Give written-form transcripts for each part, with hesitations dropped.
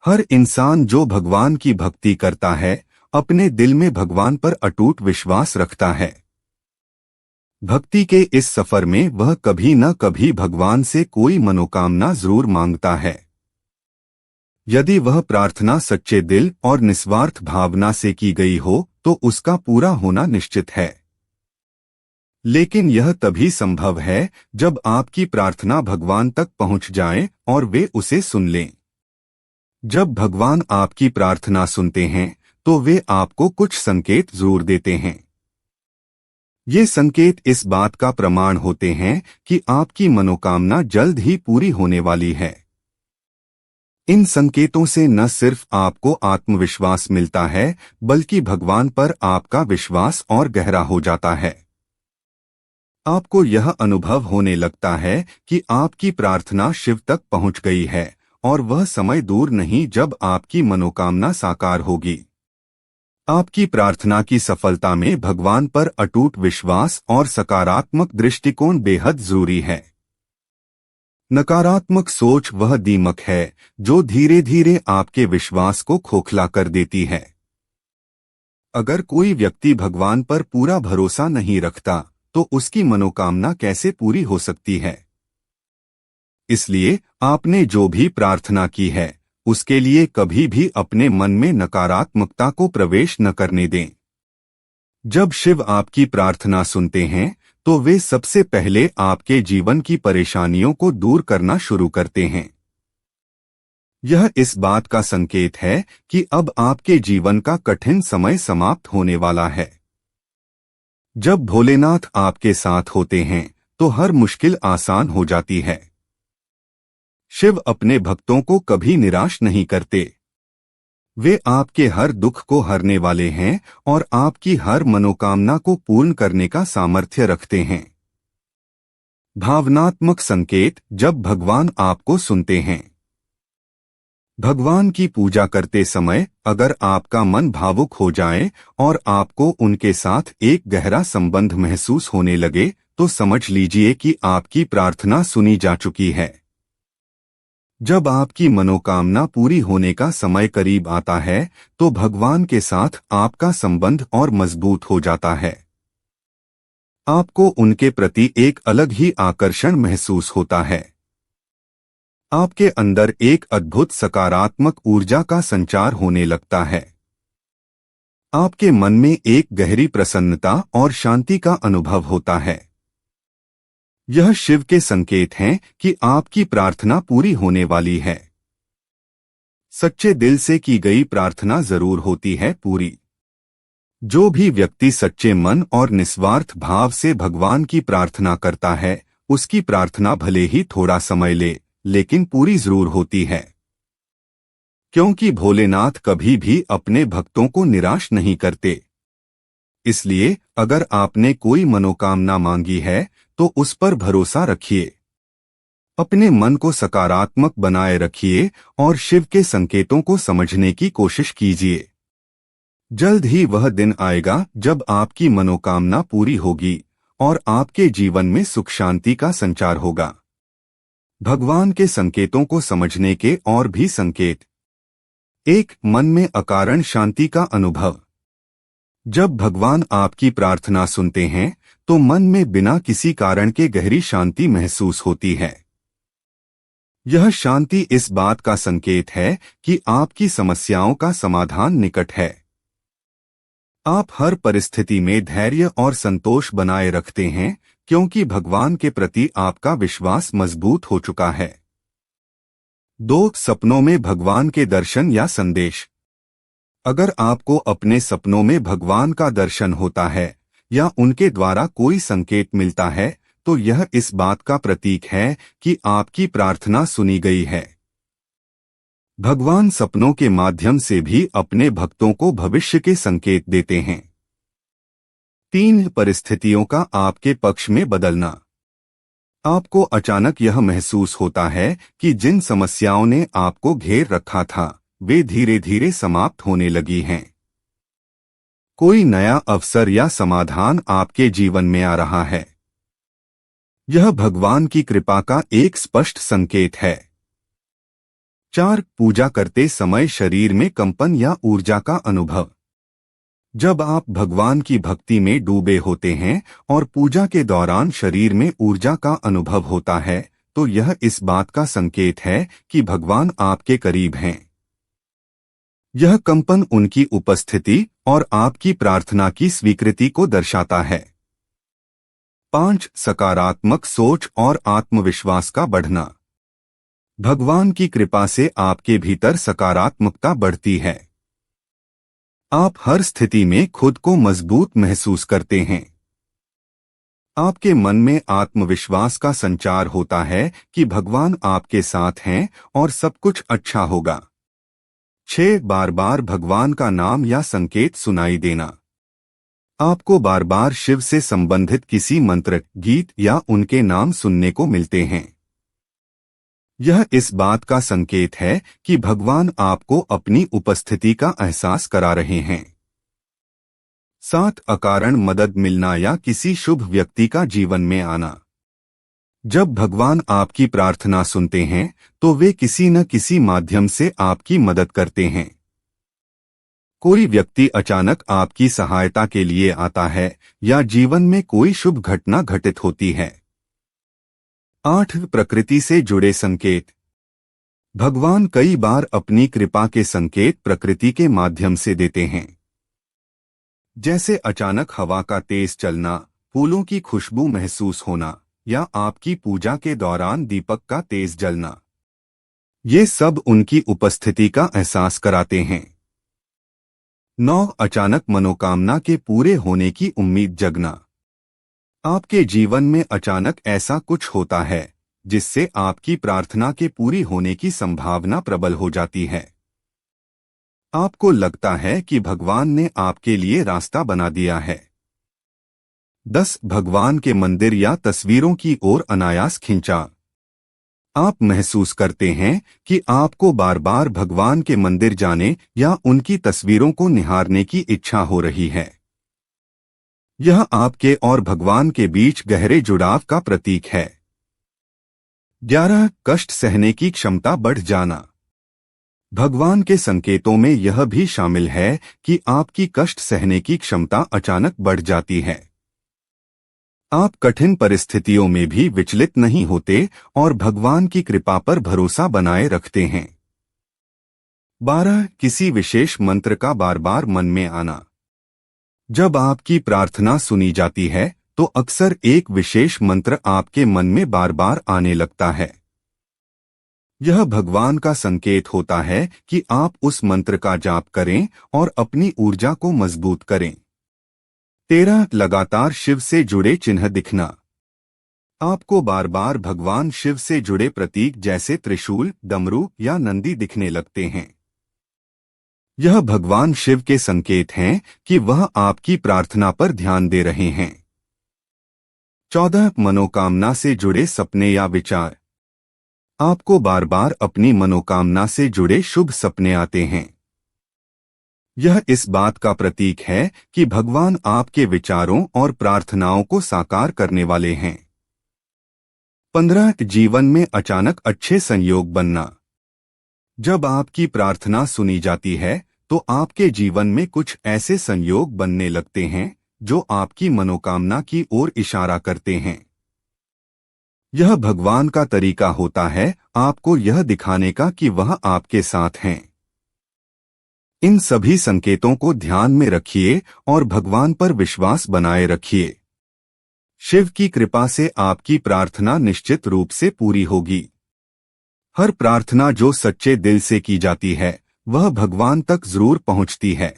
हर इंसान जो भगवान की भक्ति करता है अपने दिल में भगवान पर अटूट विश्वास रखता है। भक्ति के इस सफर में वह कभी न कभी भगवान से कोई मनोकामना जरूर मांगता है। यदि वह प्रार्थना सच्चे दिल और निस्वार्थ भावना से की गई हो तो उसका पूरा होना निश्चित है। लेकिन यह तभी संभव है जब आपकी प्रार्थना भगवान तक पहुंच जाए और वे उसे सुन लें। जब भगवान आपकी प्रार्थना सुनते हैं तो वे आपको कुछ संकेत जरूर देते हैं। ये संकेत इस बात का प्रमाण होते हैं कि आपकी मनोकामना जल्द ही पूरी होने वाली है। इन संकेतों से न सिर्फ आपको आत्मविश्वास मिलता है बल्कि भगवान पर आपका विश्वास और गहरा हो जाता है। आपको यह अनुभव होने लगता है कि आपकी प्रार्थना शिव तक पहुंच गई है और वह समय दूर नहीं जब आपकी मनोकामना साकार होगी। आपकी प्रार्थना की सफलता में भगवान पर अटूट विश्वास और सकारात्मक दृष्टिकोण बेहद जरूरी है। नकारात्मक सोच वह दीमक है जो धीरे धीरे आपके विश्वास को खोखला कर देती है। अगर कोई व्यक्ति भगवान पर पूरा भरोसा नहीं रखता तो उसकी मनोकामना कैसे पूरी हो सकती है। इसलिए आपने जो भी प्रार्थना की है उसके लिए कभी भी अपने मन में नकारात्मकता को प्रवेश न करने दें। जब शिव आपकी प्रार्थना सुनते हैं तो वे सबसे पहले आपके जीवन की परेशानियों को दूर करना शुरू करते हैं। यह इस बात का संकेत है कि अब आपके जीवन का कठिन समय समाप्त होने वाला है। जब भोलेनाथ आपके साथ होते हैं तो हर मुश्किल आसान हो जाती है। शिव अपने भक्तों को कभी निराश नहीं करते। वे आपके हर दुख को हरने वाले हैं और आपकी हर मनोकामना को पूर्ण करने का सामर्थ्य रखते हैं। भावनात्मक संकेत जब भगवान आपको सुनते हैं। भगवान की पूजा करते समय अगर आपका मन भावुक हो जाए और आपको उनके साथ एक गहरा संबंध महसूस होने लगे तो समझ लीजिए कि आपकी प्रार्थना सुनी जा चुकी है। जब आपकी मनोकामना पूरी होने का समय करीब आता है तो भगवान के साथ आपका संबंध और मजबूत हो जाता है। आपको उनके प्रति एक अलग ही आकर्षण महसूस होता है। आपके अंदर एक अद्भुत सकारात्मक ऊर्जा का संचार होने लगता है। आपके मन में एक गहरी प्रसन्नता और शांति का अनुभव होता है। यह शिव के संकेत हैं कि आपकी प्रार्थना पूरी होने वाली है। सच्चे दिल से की गई प्रार्थना जरूर होती है पूरी। जो भी व्यक्ति सच्चे मन और निस्वार्थ भाव से भगवान की प्रार्थना करता है उसकी प्रार्थना भले ही थोड़ा समय ले लेकिन पूरी जरूर होती है। क्योंकि भोलेनाथ कभी भी अपने भक्तों को निराश नहीं करते। इसलिए अगर आपने कोई मनोकामना मांगी है तो उस पर भरोसा रखिए। अपने मन को सकारात्मक बनाए रखिए और शिव के संकेतों को समझने की कोशिश कीजिए। जल्द ही वह दिन आएगा जब आपकी मनोकामना पूरी होगी और आपके जीवन में सुख शांति का संचार होगा। भगवान के संकेतों को समझने के और भी संकेत। एक, मन में अकारण शांति का अनुभव। जब भगवान आपकी प्रार्थना सुनते हैं तो मन में बिना किसी कारण के गहरी शांति महसूस होती है। यह शांति इस बात का संकेत है कि आपकी समस्याओं का समाधान निकट है। आप हर परिस्थिति में धैर्य और संतोष बनाए रखते हैं क्योंकि भगवान के प्रति आपका विश्वास मजबूत हो चुका है। 2, सपनों में भगवान के दर्शन या संदेश। अगर आपको अपने सपनों में भगवान का दर्शन होता है या उनके द्वारा कोई संकेत मिलता है तो यह इस बात का प्रतीक है कि आपकी प्रार्थना सुनी गई है। भगवान सपनों के माध्यम से भी अपने भक्तों को भविष्य के संकेत देते हैं। 3, परिस्थितियों का आपके पक्ष में बदलना। आपको अचानक यह महसूस होता है कि जिन समस्याओं ने आपको घेर रखा था वे धीरे धीरे समाप्त होने लगी हैं। कोई नया अवसर या समाधान आपके जीवन में आ रहा है। यह भगवान की कृपा का एक स्पष्ट संकेत है। 4. पूजा करते समय शरीर में कंपन या ऊर्जा का अनुभव। जब आप भगवान की भक्ति में डूबे होते हैं और पूजा के दौरान शरीर में ऊर्जा का अनुभव होता है, तो यह इस बात का संकेत है कि भगवान आपके करीब हैं। यह कंपन उनकी उपस्थिति और आपकी प्रार्थना की स्वीकृति को दर्शाता है। 5. सकारात्मक सोच और आत्मविश्वास का बढ़ना। भगवान की कृपा से आपके भीतर सकारात्मकता बढ़ती है। आप हर स्थिति में खुद को मजबूत महसूस करते हैं। आपके मन में आत्मविश्वास का संचार होता है कि भगवान आपके साथ हैं और सब कुछ अच्छा होगा। 6. बार बार भगवान का नाम या संकेत सुनाई देना। आपको बार बार शिव से संबंधित किसी मंत्र, गीत या उनके नाम सुनने को मिलते हैं। यह इस बात का संकेत है कि भगवान आपको अपनी उपस्थिति का एहसास करा रहे हैं। 7. अकारण मदद मिलना या किसी शुभ व्यक्ति का जीवन में आना। जब भगवान आपकी प्रार्थना सुनते हैं तो वे किसी न किसी माध्यम से आपकी मदद करते हैं। कोई व्यक्ति अचानक आपकी सहायता के लिए आता है या जीवन में कोई शुभ घटना घटित होती है। 8. प्रकृति से जुड़े संकेत। भगवान कई बार अपनी कृपा के संकेत प्रकृति के माध्यम से देते हैं, जैसे अचानक हवा का तेज चलना, फूलों की खुशबू महसूस होना या आपकी पूजा के दौरान दीपक का तेज जलना। ये सब उनकी उपस्थिति का एहसास कराते हैं। 9. अचानक मनोकामना के पूरे होने की उम्मीद जगना। आपके जीवन में अचानक ऐसा कुछ होता है जिससे आपकी प्रार्थना के पूरी होने की संभावना प्रबल हो जाती है। आपको लगता है कि भगवान ने आपके लिए रास्ता बना दिया है। 10. भगवान के मंदिर या तस्वीरों की ओर अनायास खिंचाव। आप महसूस करते हैं कि आपको बार बार भगवान के मंदिर जाने या उनकी तस्वीरों को निहारने की इच्छा हो रही है। यह आपके और भगवान के बीच गहरे जुड़ाव का प्रतीक है। 11. कष्ट सहने की क्षमता बढ़ जाना। भगवान के संकेतों में यह भी शामिल है कि आपकी कष्ट सहने की क्षमता अचानक बढ़ जाती है। आप कठिन परिस्थितियों में भी विचलित नहीं होते और भगवान की कृपा पर भरोसा बनाए रखते हैं। 12. किसी विशेष मंत्र का बार बार मन में आना। जब आपकी प्रार्थना सुनी जाती है तो अक्सर एक विशेष मंत्र आपके मन में बार बार आने लगता है। यह भगवान का संकेत होता है कि आप उस मंत्र का जाप करें और अपनी ऊर्जा को मजबूत करें। 13. लगातार शिव से जुड़े चिन्ह दिखना। आपको बार बार भगवान शिव से जुड़े प्रतीक जैसे त्रिशूल, डमरू या नंदी दिखने लगते हैं। यह भगवान शिव के संकेत हैं कि वह आपकी प्रार्थना पर ध्यान दे रहे हैं। 14. मनोकामना से जुड़े सपने या विचार। आपको बार बार अपनी मनोकामना से जुड़े शुभ सपने आते हैं। यह इस बात का प्रतीक है कि भगवान आपके विचारों और प्रार्थनाओं को साकार करने वाले हैं। 15. जीवन में अचानक अच्छे संयोग बनना। जब आपकी प्रार्थना सुनी जाती है तो आपके जीवन में कुछ ऐसे संयोग बनने लगते हैं जो आपकी मनोकामना की ओर इशारा करते हैं। यह भगवान का तरीका होता है आपको यह दिखाने का कि वह आपके साथ हैं। इन सभी संकेतों को ध्यान में रखिए और भगवान पर विश्वास बनाए रखिए। शिव की कृपा से आपकी प्रार्थना निश्चित रूप से पूरी होगी। हर प्रार्थना जो सच्चे दिल से की जाती है वह भगवान तक जरूर पहुंचती है।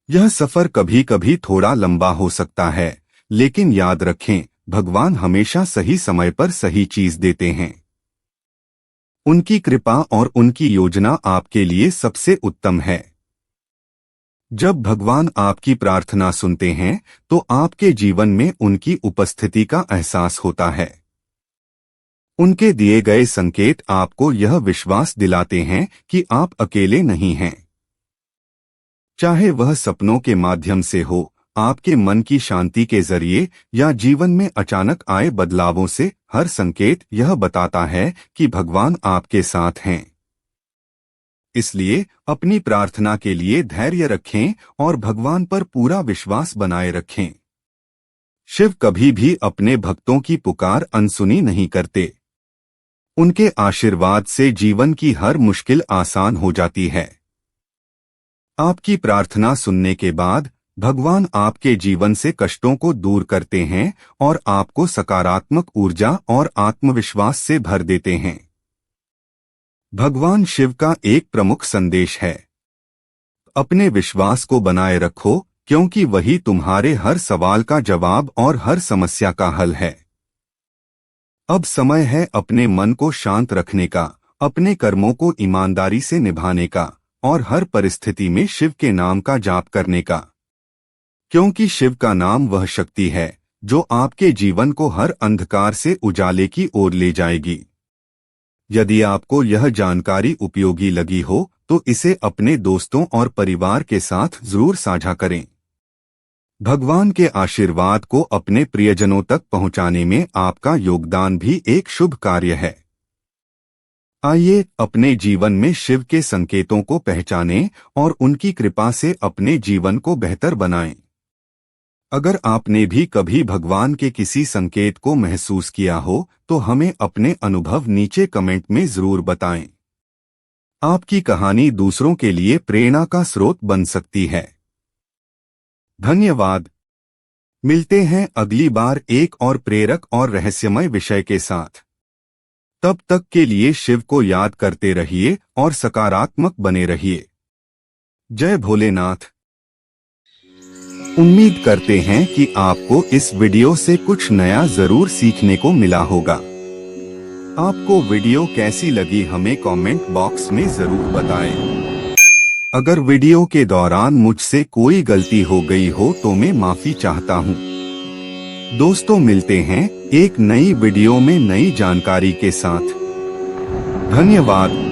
यह सफर कभी कभी थोड़ा लंबा हो सकता है, लेकिन याद रखें भगवान हमेशा सही समय पर सही चीज देते हैं। उनकी कृपा और उनकी योजना आपके लिए सबसे उत्तम है। जब भगवान आपकी प्रार्थना सुनते हैं तो आपके जीवन में उनकी उपस्थिति का एहसास होता है। उनके दिए गए संकेत आपको यह विश्वास दिलाते हैं कि आप अकेले नहीं हैं। चाहे वह सपनों के माध्यम से हो, आपके मन की शांति के जरिए या जीवन में अचानक आए बदलावों से, हर संकेत यह बताता है कि भगवान आपके साथ हैं। इसलिए अपनी प्रार्थना के लिए धैर्य रखें और भगवान पर पूरा विश्वास बनाए रखें। शिव कभी भी अपने भक्तों की पुकार अनसुनी नहीं करते। उनके आशीर्वाद से जीवन की हर मुश्किल आसान हो जाती है। आपकी प्रार्थना सुनने के बाद भगवान आपके जीवन से कष्टों को दूर करते हैं और आपको सकारात्मक ऊर्जा और आत्मविश्वास से भर देते हैं। भगवान शिव का एक प्रमुख संदेश है, अपने विश्वास को बनाए रखो, क्योंकि वही तुम्हारे हर सवाल का जवाब और हर समस्या का हल है। अब समय है अपने मन को शांत रखने का, अपने कर्मों को ईमानदारी से निभाने का और हर परिस्थिति में शिव के नाम का जाप करने का, क्योंकि शिव का नाम वह शक्ति है जो आपके जीवन को हर अंधकार से उजाले की ओर ले जाएगी। यदि आपको यह जानकारी उपयोगी लगी हो तो इसे अपने दोस्तों और परिवार के साथ जरूर साझा करें। भगवान के आशीर्वाद को अपने प्रियजनों तक पहुंचाने में आपका योगदान भी एक शुभ कार्य है। आइए अपने जीवन में शिव के संकेतों को पहचानें और उनकी कृपा से अपने जीवन को बेहतर बनाएं। अगर आपने भी कभी भगवान के किसी संकेत को महसूस किया हो तो हमें अपने अनुभव नीचे कमेंट में जरूर बताएं। आपकी कहानी दूसरों के लिए प्रेरणा का स्रोत बन सकती है। धन्यवाद। मिलते हैं अगली बार एक और प्रेरक और रहस्यमय विषय के साथ। तब तक के लिए शिव को याद करते रहिए और सकारात्मक बने रहिए। जय भोलेनाथ। उम्मीद करते हैं कि आपको इस वीडियो से कुछ नया जरूर सीखने को मिला होगा। आपको वीडियो कैसी लगी हमें कमेंट बॉक्स में जरूर बताएं। अगर वीडियो के दौरान मुझसे कोई गलती हो गई हो तो मैं माफी चाहता हूं। दोस्तों मिलते हैं एक नई वीडियो में नई जानकारी के साथ। धन्यवाद।